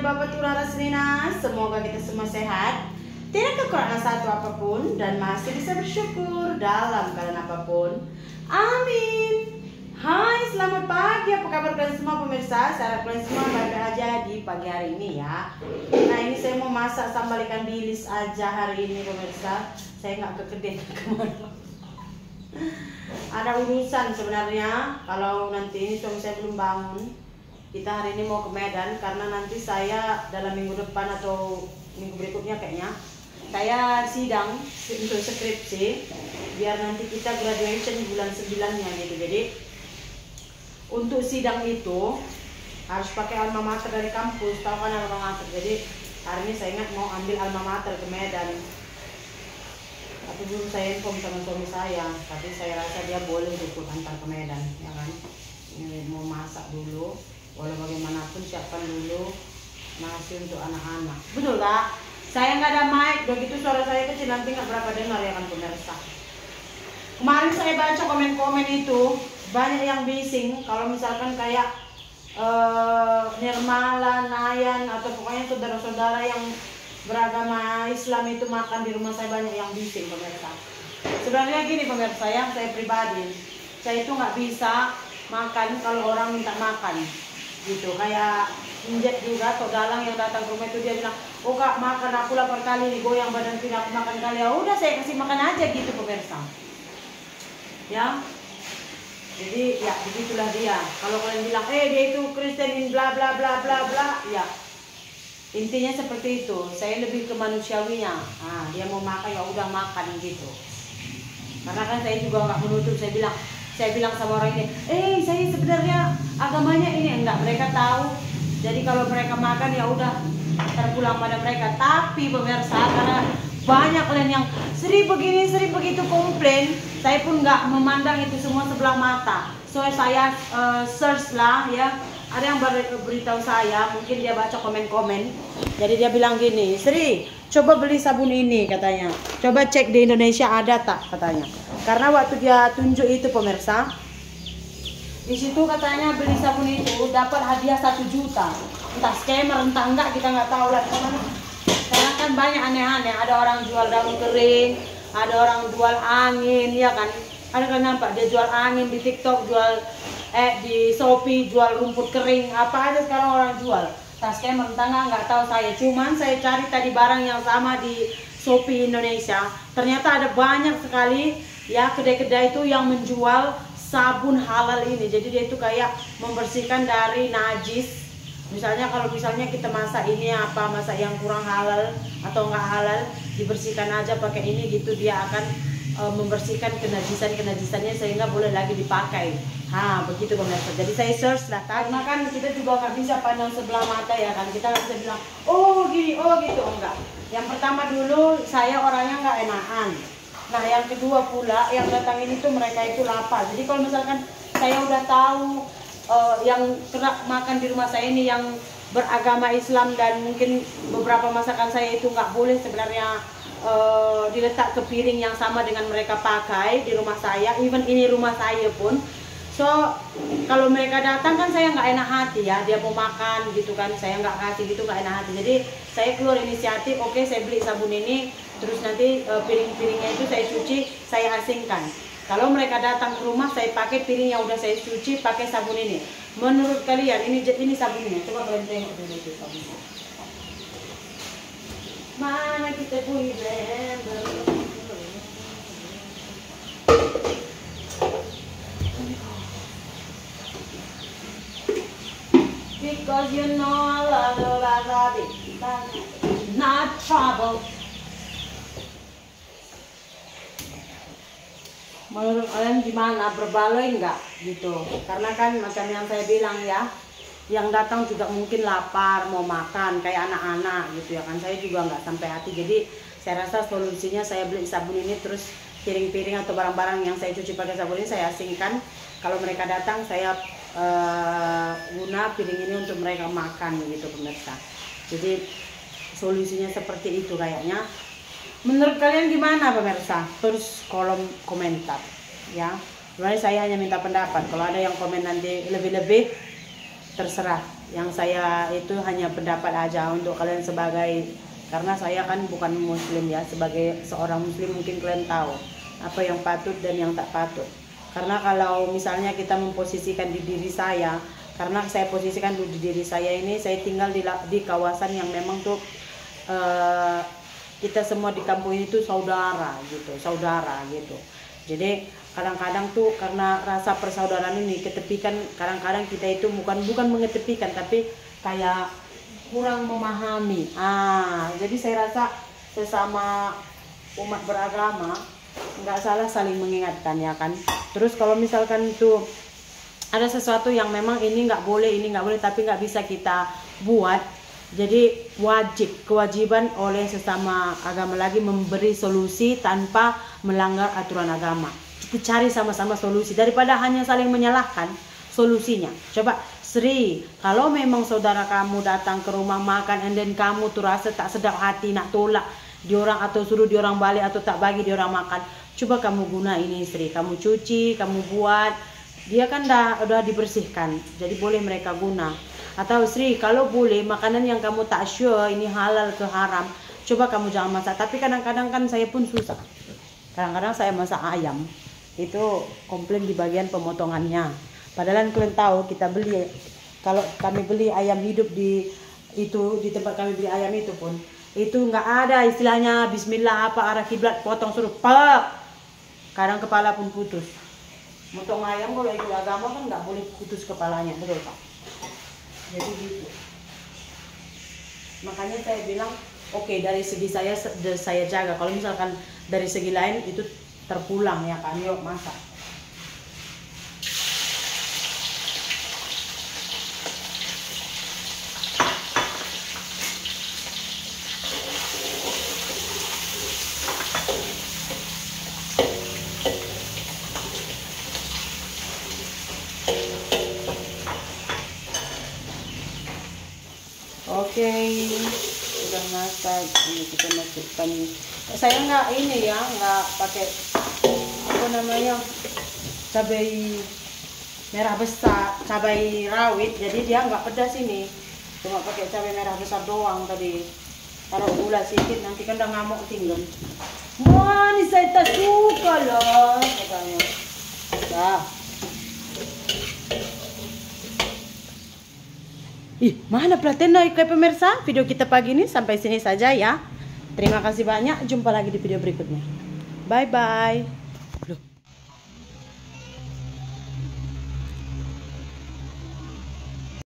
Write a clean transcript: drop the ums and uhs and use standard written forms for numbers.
Bapak Tuhan Rasnina, semoga kita semua sehat, tidak kekurangan satu apapun, dan masih bisa bersyukur dalam keadaan apapun. Amin. Hai, selamat pagi. Apa kabar kalian semua pemirsa? Saya harap kalian semua baik-baik aja di pagi hari ini ya. Nah, ini saya mau masak sambal ikan bilis aja hari ini pemirsa. Saya nggak ke kedai kemana. Ada urusan sebenarnya. Kalau nanti ini suami saya belum bangun, kita hari ini mau ke Medan karena nanti saya dalam minggu depan atau minggu berikutnya kayaknya saya sidang untuk skripsi, biar nanti kita graduation bulan 9-nya gitu. Jadi untuk sidang itu harus pakai alma mater dari kampus, tahu kan alma mater. Jadi hari ini saya ingat mau ambil alma mater ke Medan, tapi belum saya inform sama suami saya, tapi saya rasa dia boleh ikut antar ke Medan ya kan. Ini mau masak dulu, walau bagaimanapun siapkan dulu nasi untuk anak-anak, betul gak? Saya nggak ada mic, begitu suara saya kecil nanti nggak berapa dengar ya kan pemirsa. Kemarin saya baca komen-komen itu banyak yang bising kalau misalkan kayak Nirmala, Nayan atau pokoknya saudara-saudara yang beragama Islam itu makan di rumah saya, banyak yang bising pemirsa. Sebenarnya gini pemirsa, yang saya pribadi, saya itu nggak bisa makan kalau orang minta makan gitu. Kayak Injet juga atau Galang yang datang ke rumah itu, dia bilang, oh kak makan, aku lapar kali nih, goyang badan tidak aku makan kali. Ya udah saya kasih makan aja gitu pemirsa ya. Jadi ya begitulah dia. Kalau kalian bilang dia itu Kristen bla bla bla bla bla, ya intinya seperti itu. Saya lebih ke manusiawinya. Nah, dia mau makan ya udah makan gitu. Karena kan saya juga nggak menutup. Saya bilang sama orang ini, saya sebenarnya agamanya ini enggak. Mereka tahu. Jadi kalau mereka makan ya udah terpulang pada mereka. Tapi pemirsa, karena banyak kalian yang sering begini, sering begitu komplain, saya pun nggak memandang itu semua sebelah mata. So saya search lah ya. Ada yang beritahu saya, mungkin dia baca komen-komen. Jadi dia bilang gini, Sri, coba beli sabun ini katanya. Coba cek di Indonesia ada tak katanya. Karena waktu dia tunjuk itu pemirsa, di situ katanya beli sabun itu dapat hadiah 1 juta. Entah scammer, entah enggak, kita nggak tahu lah. Karena kan banyak aneh-aneh. Ada orang jual daun kering, ada orang jual angin, ya kan? Ada kan nampak dia jual angin di TikTok, jual di Shopee, jual rumput kering, apa aja sekarang orang jual. Entah scammer, entah nggak tahu saya. Cuman saya cari tadi barang yang sama di Shopee Indonesia. Ternyata ada banyak sekali ya kedai-kedai itu yang menjual sabun halal ini. Jadi dia itu kayak membersihkan dari najis. Misalnya kalau kita masak ini apa, masak yang kurang halal atau enggak halal, dibersihkan aja pakai ini gitu, dia akan membersihkan kenajisannya sehingga boleh lagi dipakai. Begitu pemirsa. Jadi saya search lah, karena kan kita juga nggak bisa pandang sebelah mata ya kan. Kita nggak bisa bilang oh gini, oh gitu, enggak. Yang pertama dulu saya orangnya nggak enakan. Nah yang kedua pula yang datang ini tuh mereka itu lapar. Jadi kalau misalkan saya udah tahu yang kena makan di rumah saya ini yang beragama Islam, dan mungkin beberapa masakan saya itu nggak boleh sebenarnya diletak ke piring yang sama dengan mereka pakai di rumah saya, even ini rumah saya pun. So kalau mereka datang kan saya nggak enak hati ya, dia mau makan gitu kan, saya nggak kasih gitu, nggak enak hati. Jadi saya keluar inisiatif, oke, saya beli sabun ini, terus nanti piring-piringnya itu saya cuci, saya asingkan. Kalau mereka datang ke rumah, saya pakai piring yang udah saya cuci, pakai sabun ini. Menurut kalian ini sabunnya? Coba kalian tengok dulu itu sabunnya. Mana kita punya blender? Because you know I love it, not trouble. Menurut kalian gimana? Berbaloi enggak gitu? Karena kan macam yang saya bilang ya, yang datang juga mungkin lapar, mau makan kayak anak-anak gitu ya kan. Saya juga nggak sampai hati. Jadi saya rasa solusinya saya beli sabun ini, terus piring-piring atau barang-barang yang saya cuci pakai sabun ini saya asingkan. Kalau mereka datang saya guna piring ini untuk mereka makan gitu pemirsa. Jadi solusinya seperti itu kayaknya. Menurut kalian gimana pemirsa? Terus kolom komentar ya. Sebenarnya saya hanya minta pendapat. Kalau ada yang komen nanti lebih-lebih, terserah. Yang saya itu hanya pendapat aja untuk kalian sebagai, karena saya kan bukan muslim ya, sebagai seorang muslim mungkin kalian tahu apa yang patut dan yang tak patut. Karena kalau misalnya kita memposisikan di diri saya, karena saya posisikan dulu di diri saya ini, saya tinggal di kawasan yang memang tuh kita semua di kampung ini tuh saudara gitu. Jadi kadang-kadang tuh karena rasa persaudaraan ini ketepikan, kadang-kadang kita itu bukan mengetepikan, tapi kayak kurang memahami. Jadi saya rasa sesama umat beragama nggak salah saling mengingatkan ya kan. Terus kalau misalkan tuh ada sesuatu yang memang ini nggak boleh, tapi nggak bisa kita buat, jadi kewajiban oleh sesama agama lagi memberi solusi tanpa melanggar aturan agama. Kita cari sama-sama solusi daripada hanya saling menyalahkan solusinya. Coba Sri, kalau memang saudara kamu datang ke rumah makan and then kamu tuh rasa tak sedap hati nak tolak diorang atau suruh diorang balik atau tak bagi diorang makan, coba kamu guna ini Sri, kamu cuci, kamu buat, dia kan udah dibersihkan, jadi boleh mereka guna. Atau Sri, kalau boleh makanan yang kamu tak sure ini halal ke haram, coba kamu jangan masak. Tapi kadang-kadang kan saya pun susah. Kadang-kadang saya masak ayam, itu komplain di bagian pemotongannya. Padahal kalian tahu kita beli, kalau kami beli ayam hidup di tempat kami beli ayam itu pun, itu nggak ada istilahnya Bismillah apa arah kiblat potong suruh pak. Kadang kepala pun putus. Motong ayam kalau ikut agama kan nggak boleh putus kepalanya, betul Pak? Jadi gitu. Makanya saya bilang oke, dari segi saya jaga. Kalau misalkan dari segi lain itu terpulang ya kan, yuk masak. Oke, sudah masak. Ini kita masukkan. Saya nggak pakai apa namanya, cabai merah besar, cabai rawit. Jadi dia nggak pedas ini. Cuma pakai cabai merah besar doang tadi. Taruh gula sedikit, nanti kan udah ngamuk tinggal. Wah, ini saya tak suka loh katanya. Dah. Mana pelatihan ke pemirsa? Video kita pagi ini sampai sini saja ya. Terima kasih banyak. Jumpa lagi di video berikutnya. Bye-bye.